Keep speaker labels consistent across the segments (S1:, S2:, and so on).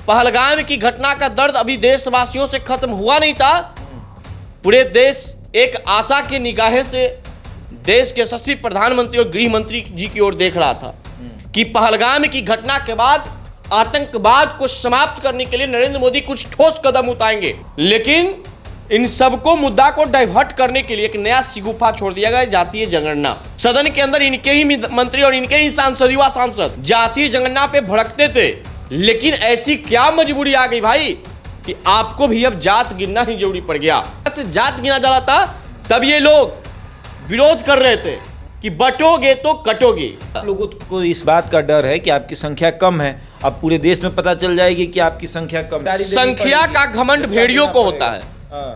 S1: पहलगाम की घटना का दर्द अभी देशवासियों से खत्म हुआ नहीं था। पूरे देश एक आशा की निगाहें से देश के यशस्वी प्रधानमंत्री और गृह मंत्री जी की ओर देख रहा था कि पहलगाम की घटना के बाद आतंकवाद को समाप्त करने के लिए नरेंद्र मोदी कुछ ठोस कदम उठाएंगे। लेकिन इन सबको मुद्दा को डाइवर्ट करने के लिए एक नया शिगुफा छोड़ दिया गया, जातीय जनगणना। सदन के अंदर इनके ही मंत्री और इनके ही युवा सांसद जातीय जनगणना पे भड़कते थे। लेकिन ऐसी क्या मजबूरी आ गई भाई कि आपको भी अब जात गिनना ही जरूरी पड़ गया। जात गिना जा रहा था तब ये लोग विरोध कर रहे थे कि बटोगे तो कटोगे।
S2: लोगों को इस बात का डर है कि आपकी संख्या कम है, अब पूरे देश में पता चल जाएगी कि आपकी संख्या कम है।
S1: संख्या का घमंड भेड़ियों को होता है,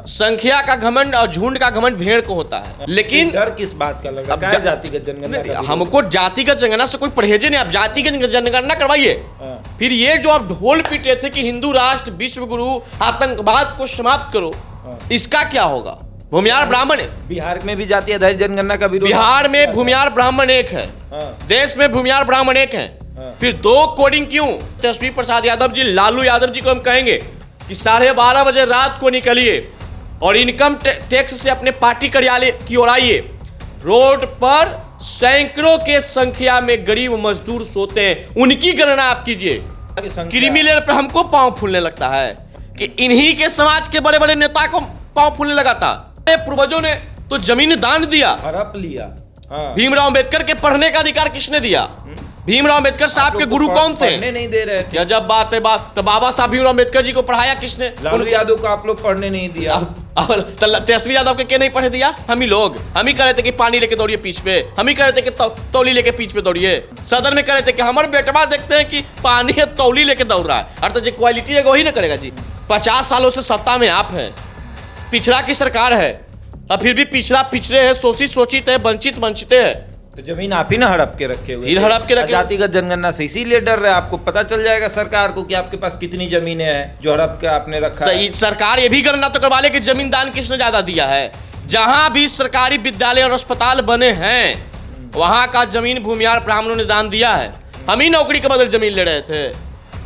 S1: संख्या का घमंड और झुंड का घमंड भेड़ को होता है। लेकिन
S2: डर किस बात का लगा? क्या जातिगत जनगणना?
S1: हमको जातिगत जनगणना से कोई परहेज नहीं। आप जातिगत जनगणना करवाइए। फिर ये जो आप ढोल पीट रहे थे कि हिंदू राष्ट्र, विश्व गुरु, आतंकवाद को समाप्त करो, इसका क्या होगा? भूमिहार ब्राह्मण,
S2: बिहार में भी जाति आधारित जनगणना का विरोध।
S1: बिहार में भूमिहार ब्राह्मण एक है, देश में भूमिहार ब्राह्मण एक है। फिर दो कोडिंग क्यों? तेजस्वी प्रसाद यादव जी, लालू यादव जी को हम कहेंगे कि 12:30 बजे रात को निकलिए और इनकम टैक्स से अपने पार्टी कार्यालय की ओर आइए। रोड पर सैकड़ों के संख्या में गरीब मजदूर सोते हैं, उनकी गणना आप कीजिए। क्रिमिनल पर हमको पांव फूलने लगता है कि इन्हीं के समाज के बड़े बड़े नेता को पांव फूलने लगा था। पूर्वजों ने तो जमीन दान दिया, हड़प लिया। भीमराव अंबेडकर के पढ़ने का अधिकार किसने दिया? भीमराव अंबेडकर साहब के गुरु कौन थे?
S2: पढ़ने नहीं दे रहे थे।
S1: क्या जब बात है तो बाबा साहब भीमराव अंबेडकर जी को पढ़ाया किसने?
S2: लालू यादव को आप लोग पढ़ने नहीं दिया।
S1: तेजस्वी यादव के क्या नहीं पढ़े दिया? हम ही लोग, हम ही कह रहे थे कि पानी लेके दौड़िए पीछ पे, हम ही कह रहे थे कि तौली लेके पीछ पे दौड़िए। सदन में कह रहे थे कि हमारे बेटवा देखते हैं कि पानी है तौली लेके दौड़ रहा है। अर्थात जो क्वालिटी है वही ना करेगा जी। 50 सालों से सत्ता में आप हैं, पिछड़ा की सरकार है, और फिर भी पिछड़ा पिछड़े है, शोषित है, वंचित है।
S2: तो जमीन आप ही ना हड़प के रखे हुए,
S1: हड़प के रखे।
S2: जातिगत जनगणना से इसीलिए डर रहे, आपको पता चल जाएगा सरकार को कि आपके पास कितनी जमीनें हैं जो हड़प के आपने रखा
S1: तो
S2: है।
S1: सरकार ये भी गणना तो करवा ले कि जमीन दान किसने ज्यादा दिया है। जहां भी सरकारी विद्यालय और अस्पताल बने हैं वहां का जमीन भूमिहार ब्राह्मणों ने दान दिया है। हम ही नौकरी के बदले जमीन ले रहे थे।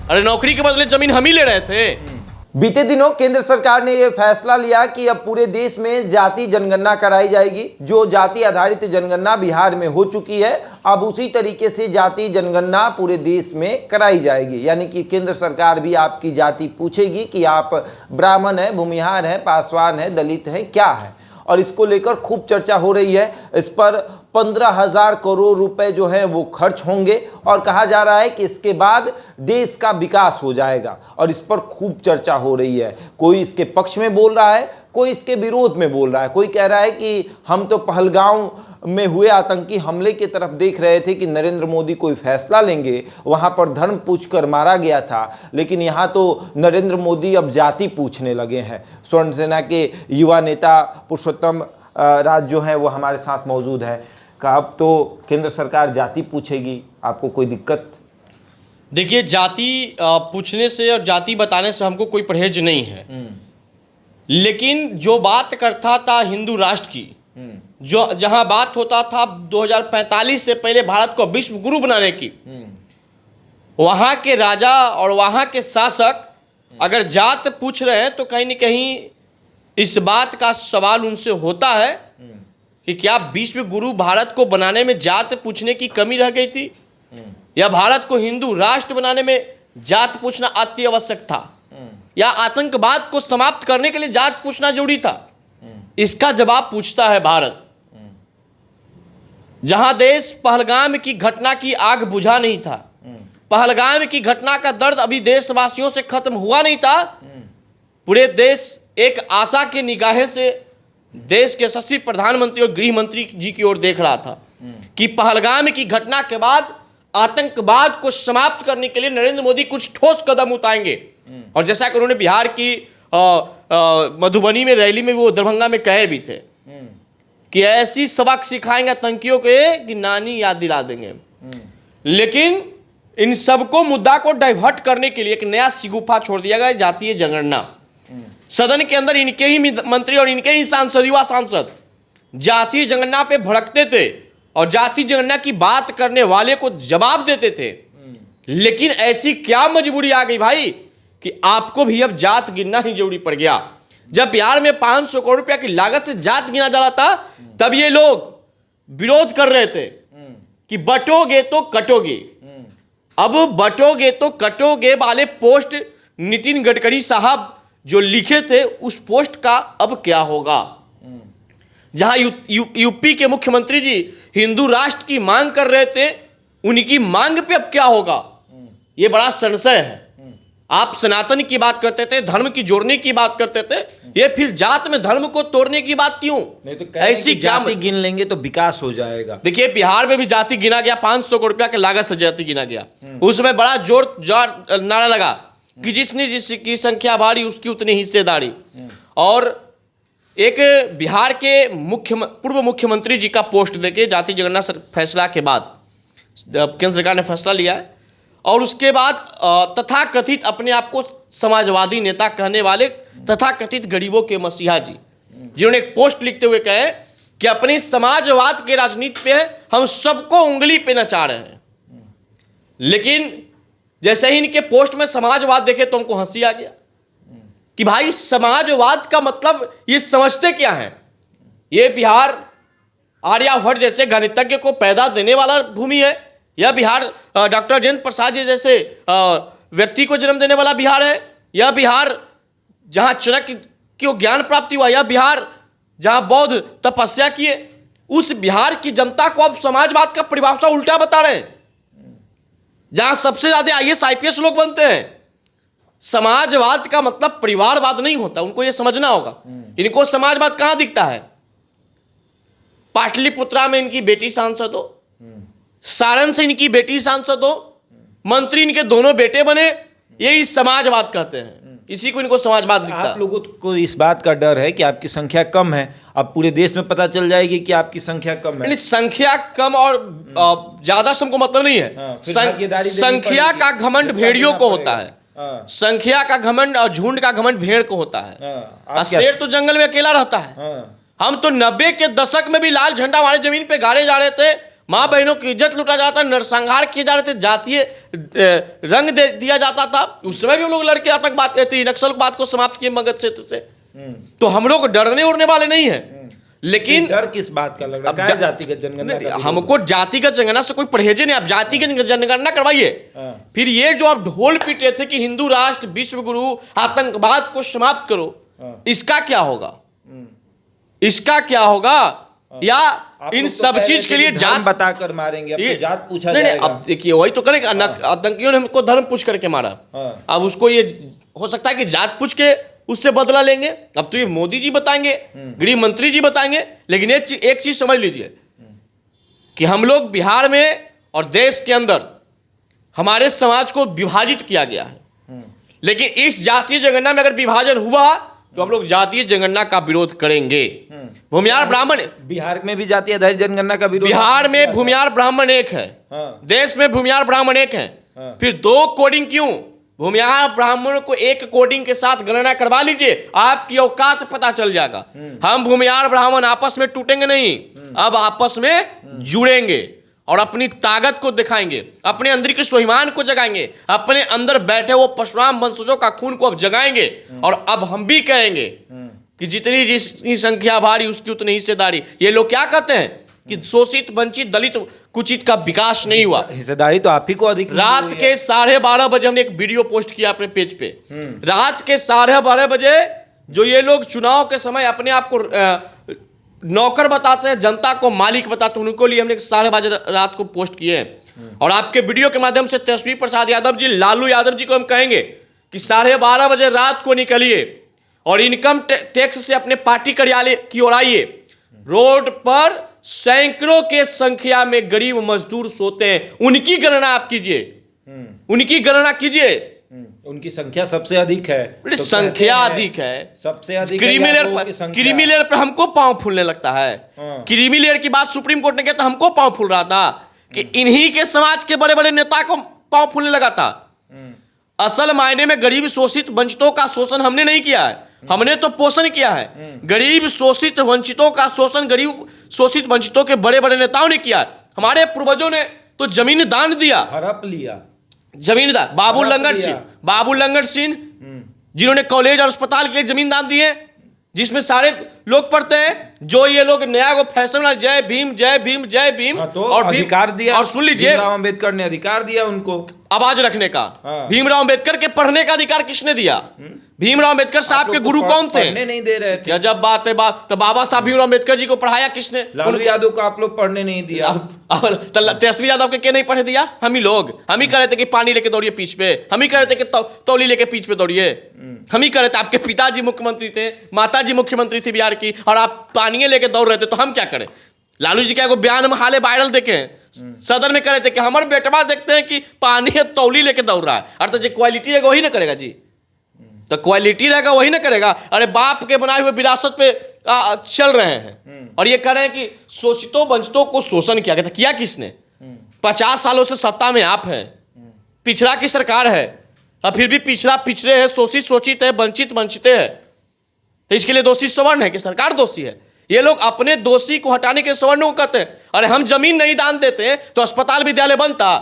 S1: अरे नौकरी के बदले जमीन हम ही ले रहे थे।
S2: बीते दिनों केंद्र सरकार ने यह फैसला लिया कि अब पूरे देश में जाति जनगणना कराई जाएगी। जो जाति आधारित जनगणना बिहार में हो चुकी है, अब उसी तरीके से जाति जनगणना पूरे देश में कराई जाएगी। यानी कि केंद्र सरकार भी आपकी जाति पूछेगी कि आप ब्राह्मण है, भूमिहार है, पासवान है, दलित है, क्या है। और इसको लेकर खूब चर्चा हो रही है। इस पर 15,000 करोड़ रुपए जो है वो खर्च होंगे और कहा जा रहा है कि इसके बाद देश का विकास हो जाएगा। और इस पर खूब चर्चा हो रही है। कोई इसके पक्ष में बोल रहा है, कोई इसके विरोध में बोल रहा है। कोई कह रहा है कि हम तो पहलगाम में हुए आतंकी हमले की तरफ देख रहे थे कि नरेंद्र मोदी कोई फैसला लेंगे, वहां पर धर्म पूछकर मारा गया था, लेकिन यहां तो नरेंद्र मोदी अब जाति पूछने लगे हैं। स्वर्ण सेना के युवा नेता पुरुषोत्तम राज जो है वो हमारे साथ मौजूद है। अब तो केंद्र सरकार जाति पूछेगी, आपको कोई दिक्कत?
S1: देखिए, जाति पूछने से और जाति बताने से हमको कोई परहेज नहीं है। लेकिन जो बात करता था हिंदू राष्ट्र की, जो जहां बात होता था 2045 से पहले भारत को विश्व गुरु बनाने की, वहां के राजा और वहां के शासक अगर जात पूछ रहे हैं तो कहीं न कहीं इस बात का सवाल उनसे होता है कि क्या विश्व गुरु भारत को बनाने में जात पूछने की कमी रह गई थी, या भारत को हिंदू राष्ट्र बनाने में जात पूछना अति आवश्यक था, या आतंकवाद को समाप्त करने के लिए जात पूछना जरूरी था। इसका जवाब पूछता है भारत। जहां देश पहलगाम की घटना की आग बुझा नहीं था, पहलगाम की घटना का दर्द अभी देशवासियों से खत्म हुआ नहीं था। पूरे देश एक आशा की निगाहें से देश के यशस्वी प्रधानमंत्री और गृह मंत्री जी की ओर देख रहा था कि पहलगाम की घटना के बाद आतंकवाद को समाप्त करने के लिए नरेंद्र मोदी कुछ ठोस कदम उठाएंगे। और जैसा कि उन्होंने बिहार की मधुबनी में रैली में, वो दरभंगा में कहे भी थे कि ऐसी सबक सिखाएंगे आतंकियों के कि नानी याद दिला देंगे। लेकिन इन सबको मुद्दा को डाइवर्ट करने के लिए एक नया शिगुफा छोड़ दिया गया, जातीय जनगणना। सदन के अंदर इनके ही मंत्री और इनके ही युवा सांसद जातीय जनगणना पे भड़कते थे और जातीय जनगणना की बात करने वाले को जवाब देते थे। लेकिन ऐसी क्या मजबूरी आ गई भाई कि आपको भी अब जात गिनना ही जरूरी पड़ गया। जब बिहार में 500 करोड़ रुपया की लागत से जात गिना जा रहा था, तब ये लोग विरोध कर रहे थे कि बटोगे तो कटोगे। अब बटोगे तो कटोगे वाले पोस्ट नितिन गडकरी साहब जो लिखे थे, उस पोस्ट का अब क्या होगा? जहां यूपी के मुख्यमंत्री जी हिंदू राष्ट्र की मांग कर रहे थे, उनकी मांग पे अब क्या होगा? ये बड़ा संशय है। आप सनातन की बात करते थे, धर्म की जोड़ने की बात करते थे, ये फिर जात में धर्म को तोड़ने की बात क्यों?
S2: नहीं तो
S1: ऐसी क्या
S2: जाति गिन लेंगे तो विकास हो जाएगा।
S1: देखिए, बिहार में भी जाति गिना गया, 500 करोड़ रुपया के लागत से जाति गिना गया। उसमें बड़ा जोर नारा लगा कि जिसकी संख्या भारी उसकी उतनी हिस्सेदारी। और एक बिहार के पूर्व मुख्यमंत्री जी का पोस्ट देके जाति जनगणना फैसला के बाद केंद्र सरकार ने फैसला लिया है, और उसके बाद तथाकथित अपने आप को समाजवादी नेता कहने वाले तथाकथित गरीबों के मसीहा जी, जिन्होंने एक पोस्ट लिखते हुए कहे कि अपनी समाजवाद के राजनीति पे हम सबको उंगली पे नचा रहे हैं। लेकिन जैसे ही इनके पोस्ट में समाजवाद देखे तो हमको हंसी आ गया कि भाई, समाजवाद का मतलब ये समझते क्या है? ये बिहार आर्यभट्ट जैसे गणितज्ञ को पैदा देने वाला भूमि है, यह बिहार डॉक्टर राजेंद्र प्रसाद जी जैसे व्यक्ति को जन्म देने वाला बिहार है, यह बिहार जहां चाणक्य को ज्ञान प्राप्ति हुआ, यह बिहार जहां बौद्ध तपस्या किए। उस बिहार की जनता को अब समाजवाद का परिभाषा उल्टा बता रहे हैं, जहां सबसे ज्यादा IAS IPS लोग बनते हैं। समाजवाद का मतलब परिवारवाद नहीं होता, उनको यह समझना होगा। इनको समाजवाद कहां दिखता है? पाटलिपुत्रा में इनकी बेटी सांसद हो, सारण से इनकी बेटी सांसद हो, मंत्री इनके दोनों बेटे बने, यही समाजवाद कहते हैं। इसी को इनको समाजवाद दिखता है।
S2: आप लोगों को इस बात का डर है कि आपकी संख्या कम है, अब पूरे देश में पता चल जाएगी कि आपकी संख्या कम है।
S1: संख्या कम और ज्यादा से हमको मतलब नहीं है। संख्या का घमंड भेड़ियों को होता है, संख्या का घमंड और झुंड का घमंड भेड़ को होता है। शेर तो जंगल में अकेला रहता है। हम तो 90 के दशक में भी लाल झंडा हमारे जमीन पे गाड़े जा रहे थे, माँ बहनों की इज्जत लूटा जाता था, नरसंहार किए जा रहे थे, जातीय रंग दे दिया जाता था। उस समय भी हम लोग लड़के आतंकवाद कहते, नक्सलवाद को समाप्त किए मगध क्षेत्र से। तो हम लोग डरने उड़ने वाले नहीं है। लेकिन
S2: डर किस बात का लग रहा है? जातिगत जनगणना
S1: हमको जातिगत जनगणना से कोई परहेज नहीं। आप जातिगत जनगणना करवाइए, फिर ये जो आप ढोल पीट रहे थे कि हिंदू राष्ट्र, विश्व गुरु, आतंकवाद को समाप्त करो, इसका क्या होगा? इसका क्या होगा? या इन सब चीज के लिए जात
S2: बताकर मारेंगे, अब तो जात पूछा
S1: नहीं,
S2: जाएगा।
S1: अब देखिए वही तो करेगा। आतंकियों ने हमको धर्म पूछ करके मारा, अब उसको ये हो सकता है कि जात पूछ के उससे बदला लेंगे। अब तो ये मोदी जी बताएंगे, गृह मंत्री जी बताएंगे। लेकिन एक चीज समझ लीजिए कि हम लोग बिहार में और देश के अंदर हमारे समाज को विभाजित किया गया है। लेकिन इस जातीय जनगणना में अगर विभाजन हुआ तो हम लोग जातीय जनगणना का विरोध करेंगे। भूमिहार ब्राह्मण,
S2: बिहार में भी जातीय आधारित जनगणना का विरोध,
S1: बिहार में भूमिहार ब्राह्मण एक है, देश में भूमिहार ब्राह्मण एक है, फिर दो कोडिंग क्यों? भूमिहार ब्राह्मण को एक कोडिंग के साथ गणना करवा लीजिए, आपकी औकात पता चल जाएगा। हम भूमिहार ब्राह्मण आपस में टूटेंगे नहीं, अब आपस में जुड़ेंगे और अपनी ताकत को दिखाएंगे, अपने अंदर के स्वाभिमान को जगाएंगे, अपने अंदर बैठे वो परशुराम वंशजों का खून को अब जगाएंगे। और अब हम भी कहेंगे कि जितनी जिसकी संख्या भारी उसकी उतनी हिस्सेदारी। ये लोग क्या कहते हैं कि शोषित, वंचित, दलित, कुचित का विकास नहीं हुआ।
S2: हिस्सेदारी तो आप ही को अधिक।
S1: रात के 12:30 बजे हमने एक वीडियो पोस्ट किया अपने पेज पे। रात के 12:30 बजे जो ये लोग चुनाव के समय अपने आप को नौकर बताते हैं, जनता को मालिक बताते हैं, उनको लिए हमने 12:30 रात को पोस्ट किए हैं। और आपके वीडियो के माध्यम से तेजस्वी प्रसाद यादव जी, लालू यादव जी को हम कहेंगे कि 12:30 बजे रात को निकलिए और इनकम टैक्स से अपने पार्टी कार्यालय की ओर आइए। रोड पर सैकड़ों के संख्या में गरीब मजदूर सोते हैं, उनकी गणना आप कीजिए, उनकी गणना कीजिए।
S2: उनकी संख्या सबसे अधिक है,
S1: तो संख्या अधिक है,
S2: सबसे अधिक।
S1: क्रीमी लेयर पर हमको पांव फूलने लगता है। क्रीमी लेयर की बात सुप्रीम कोर्ट ने किया तो हमको पांव फूल रहा था कि इन्हीं के समाज के बड़े बड़े नेता को पांव फूलने लगा था। असल मायने में गरीब शोषित वंचितों का शोषण हमने नहीं किया है, हमने तो पोषण किया है। गरीब शोषित वंचितों का शोषण गरीब शोषित वंचितों के बड़े बड़े नेताओं ने किया है। हमारे पूर्वजों ने तो जमीन दान दिया,
S2: हड़प लिया,
S1: जमीन दान। बाबू लंगट सिंह जिन्होंने कॉलेज और अस्पताल के लिए जमीन दान दी है, जिसमें सारे लोग पढ़ते हैं। जो ये लोग नया को फैशन वाला जय भीम जय भीम जय भीम,
S2: हाँ, तो और अधिकार दिया,
S1: और सुन लीजिए,
S2: भीमराव अंबेडकर ने अधिकार दिया उनको
S1: आवाज रखने का।
S2: हाँ।
S1: भीमराव अंबेडकर के पढ़ने का अधिकार किसने दिया? भीमराव अंबेडकर साहब के गुरु कौन थे?
S2: पढ़ने नहीं दे रहे थे।
S1: क्या जब बात है तो बाबा साहब भीमराव अंबेडकर जी को पढ़ाया किसने?
S2: लालू यादव को आप लोग पढ़ने नहीं दिया।
S1: तेजस्वी यादव के क्या नहीं पढ़े दिया? हम ही लोग, हम ही कह रहे थे कि पानी लेके दौड़िए पीछ पे, हम ही कह रहे थे कि तौली लेके पीछ पे दौड़िए, हम ही कह रहे थे। आपके पिताजी मुख्यमंत्री थे, माताजी मुख्यमंत्री थी बिहार की, और आप पानी लेके दौड़ रहे थे, तो हम क्या करें? लालू जी क्या को बयान में हाले वायरल देखे हैं, सदन में कह रहे थे कि हमारे बेटवा देखते हैं कि पानी है तौली लेके दौड़ रहा है। अरे तो जो क्वालिटी रहेगा वही ना करेगा जी, तो क्वालिटी रहेगा वही ना करेगा। अरे बाप के बनाए हुए विरासत पे चल रहे हैं, और ये कह रहे हैं कि शोषितों वंचितों को शोषण किया गया था। किया किसने? 50 सालों से सत्ता में आप हैं, पिछड़ा की सरकार है, और फिर भी पिछड़ा पिछड़े है, शोषित शोषित है, वंचित वंचित है। तो इसके लिए दोषी सवर्ण है कि सरकार दोषी है? ये लोग अपने दोषी को हटाने के सवर्ण को कहते हैं। अरे हम जमीन नहीं दान देते तो अस्पताल विद्यालय बनता।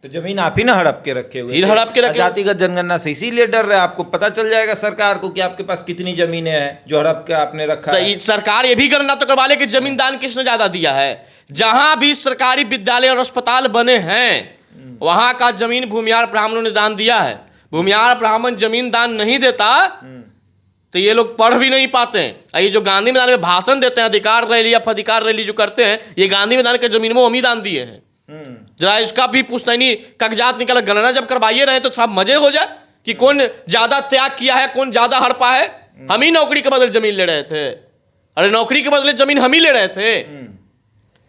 S2: तो जमीन आप ही ना हड़प के रखे हुए,
S1: हड़प के रखे।
S2: जातिगत जनगणना से इसीलिए डर रहे, आपको पता चल जाएगा सरकार को कि आपके पास कितनी जमीनें हैं जो हड़प के आपने रखा है।
S1: सरकार ये भी गणना तो करवा ले कि जमीन दान किसने ज्यादा दिया है। जहां भी सरकारी विद्यालय और अस्पताल बने हैं वहां का जमीन भूमिहार ब्राह्मणों ने दान दिया है। भूमिहार ब्राह्मण जमीन दान नहीं देता तो ये लोग पढ़ भी नहीं पाते हैं। ये जो गांधी मैदान में भाषण देते हैं, अधिकार रैली या अधिकार रैली जो करते हैं, ये गांधी मैदान के जमीन में हम ही दान दिए हैं। जरा इसका भी पुश्तैनी कागजात निकाला, गणना जब करवाइए रहे तो थोड़ा मजे हो जाए कि कौन ज्यादा त्याग किया है, कौन ज्यादा हड़पा है। हम ही नौकरी के बदले जमीन ले रहे थे। अरे नौकरी के बदले जमीन हम ही ले रहे थे,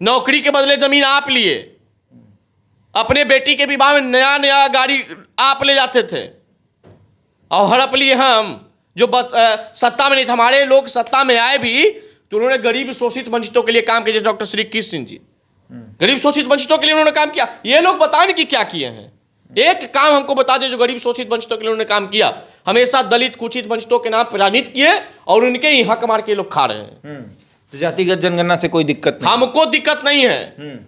S1: नौकरी के बदले जमीन आप लिए। अपने बेटी के विवाह में नया नया गाड़ी आप ले जाते थे और हड़प लिए हम, जो सत्ता में नहीं थे। हमारे लोग सत्ता में आए भी तो उन्होंने गरीब शोषित वंचितों के लिए काम किया, जैसे डॉक्टर श्री कृष्ण सिंह जी गरीब शोषित वंचितों के लिए उन्होंने काम किया। ये लोग बताएं कि क्या किए हैं, एक काम हमको बता दे जो गरीब शोषित वंचितों के लिए उन्होंने काम किया। हमेशा दलित कुचित वंचितों के नाम पर राजनीति किए और उनके ही हक मार के लोग खा रहे हैं।
S2: तो जातिगत जनगणना से कोई दिक्कत नहीं?
S1: हमको दिक्कत नहीं है,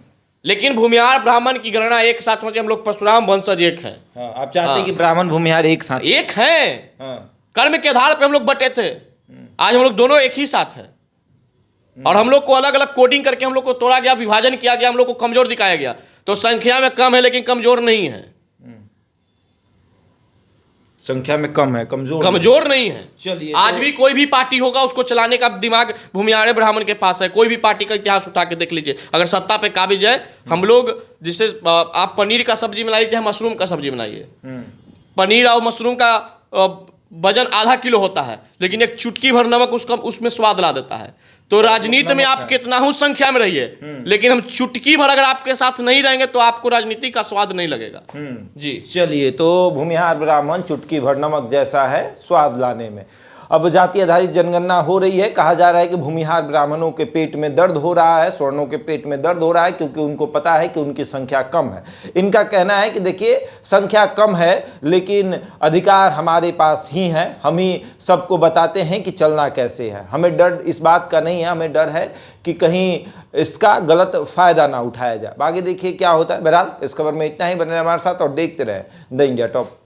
S1: लेकिन भूमिहार ब्राह्मण की गणना एक साथ में, हम लोग परशुराम वंशज एक है।
S2: आप चाहते हैं कि ब्राह्मण भूमिहार एक साथ
S1: एक है? कर्म के आधार पे हम लोग बटे थे, आज हम लोग दोनों एक ही साथ हैं। और हम लोग को अलग अलग कोडिंग करके हम लोग को तोड़ा गया, विभाजन किया गया, हम लोग को कमजोर दिखाया गया। तो संख्या में कम है लेकिन कमजोर नहीं है।
S2: संख्या में कम है,
S1: कमजोर नहीं है।
S2: चलिए,
S1: आज भी कोई भी पार्टी होगा उसको चलाने का दिमाग भूमिहार ब्राह्मण के पास है। कोई भी पार्टी का इतिहास उठा के देख लीजिए, अगर सत्ता पे काबिज है। हम लोग जिससे आप पनीर का सब्जी बनाइए चाहे मशरूम का सब्जी बनाइए, पनीर और मशरूम का वजन आधा किलो होता है, लेकिन एक चुटकी भर नमक उसमें स्वाद ला देता है। तो राजनीति में आप कितना ही संख्या में रहिए, लेकिन हम चुटकी भर अगर आपके साथ नहीं रहेंगे तो आपको राजनीति का स्वाद नहीं लगेगा। जी
S2: चलिए, तो भूमिहार ब्राह्मण चुटकी भर नमक जैसा है स्वाद लाने में। अब जाति आधारित जनगणना हो रही है, कहा जा रहा है कि भूमिहार ब्राह्मणों के पेट में दर्द हो रहा है, स्वर्णों के पेट में दर्द हो रहा है, क्योंकि उनको पता है कि उनकी संख्या कम है। इनका कहना है कि देखिए संख्या कम है लेकिन अधिकार हमारे पास ही है, हम ही सबको बताते हैं कि चलना कैसे है। हमें डर इस बात का नहीं है, हमें डर है कि कहीं इसका गलत फायदा ना उठाया जाए। आगे देखिए क्या होता है। बहरहाल इस खबर में इतना ही, बने रहे हमारे साथ और देखते रहे द इंडिया टॉप।